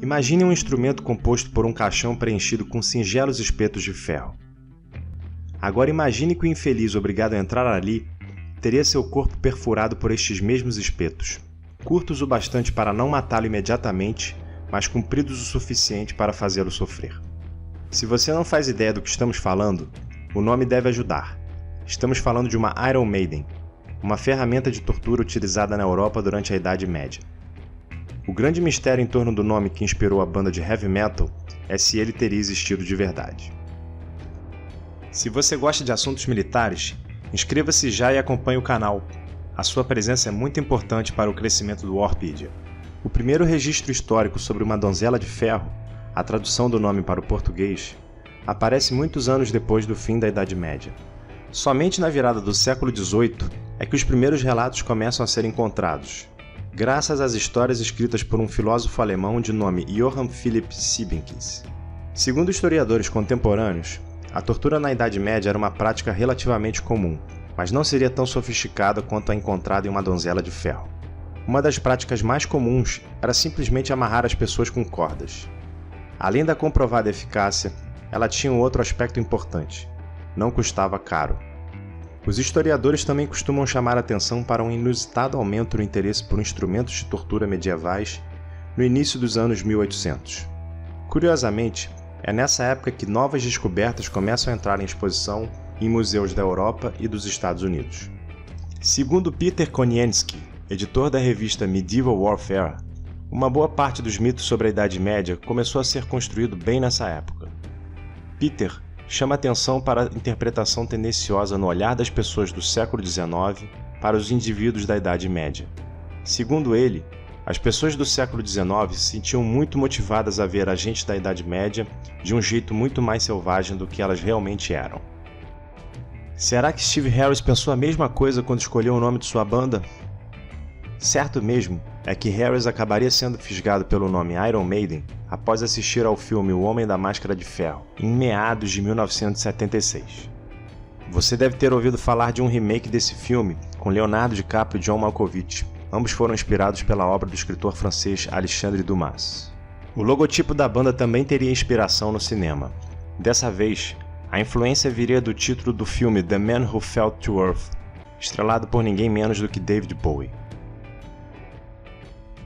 Imagine um instrumento composto por um caixão preenchido com singelos espetos de ferro. Agora imagine que o infeliz obrigado a entrar ali teria seu corpo perfurado por estes mesmos espetos, curtos o bastante para não matá-lo imediatamente, mas compridos o suficiente para fazê-lo sofrer. Se você não faz ideia do que estamos falando, o nome deve ajudar. Estamos falando de uma Iron Maiden, uma ferramenta de tortura utilizada na Europa durante a Idade Média. O grande mistério em torno do nome que inspirou a banda de heavy metal é se ele teria existido de verdade. Se você gosta de assuntos militares, inscreva-se já e acompanhe o canal. A sua presença é muito importante para o crescimento do Warpedia. O primeiro registro histórico sobre uma donzela de ferro, a tradução do nome para o português, aparece muitos anos depois do fim da Idade Média. Somente na virada do século XVIII é que os primeiros relatos começam a ser encontrados, graças às histórias escritas por um filósofo alemão de nome Johann Philipp Siebenkees. Segundo historiadores contemporâneos, a tortura na Idade Média era uma prática relativamente comum, mas não seria tão sofisticada quanto a encontrada em uma donzela de ferro. Uma das práticas mais comuns era simplesmente amarrar as pessoas com cordas. Além da comprovada eficácia, ela tinha um outro aspecto importante: não custava caro. Os historiadores também costumam chamar a atenção para um inusitado aumento no interesse por instrumentos de tortura medievais no início dos anos 1800. Curiosamente, é nessa época que novas descobertas começam a entrar em exposição em museus da Europa e dos Estados Unidos. Segundo Peter Konieczki, editor da revista Medieval Warfare, uma boa parte dos mitos sobre a Idade Média começou a ser construído bem nessa época. Peter chama atenção para a interpretação tendenciosa no olhar das pessoas do século XIX para os indivíduos da Idade Média. Segundo ele, as pessoas do século XIX se sentiam muito motivadas a ver a gente da Idade Média de um jeito muito mais selvagem do que elas realmente eram. Será que Steve Harris pensou a mesma coisa quando escolheu o nome de sua banda? Certo mesmo é que Harris acabaria sendo fisgado pelo nome Iron Maiden após assistir ao filme O Homem da Máscara de Ferro, em meados de 1976. Você deve ter ouvido falar de um remake desse filme com Leonardo DiCaprio e John Malkovich. Ambos foram inspirados pela obra do escritor francês Alexandre Dumas. O logotipo da banda também teria inspiração no cinema. Dessa vez, a influência viria do título do filme The Man Who Fell to Earth, estrelado por ninguém menos do que David Bowie.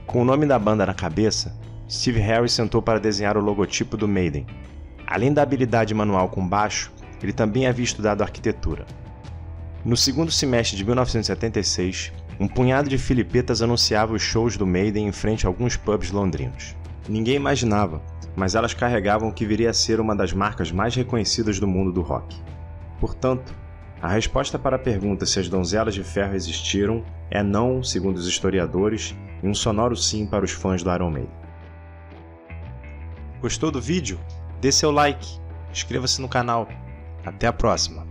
Com o nome da banda na cabeça, Steve Harris sentou para desenhar o logotipo do Maiden. Além da habilidade manual com baixo, ele também havia estudado arquitetura. No segundo semestre de 1976, um punhado de filipetas anunciava os shows do Maiden em frente a alguns pubs londrinos. Ninguém imaginava, mas elas carregavam o que viria a ser uma das marcas mais reconhecidas do mundo do rock. Portanto, a resposta para a pergunta se as donzelas de ferro existiram é não, segundo os historiadores, e um sonoro sim para os fãs do Iron Maiden. Gostou do vídeo? Dê seu like, inscreva-se no canal. Até a próxima!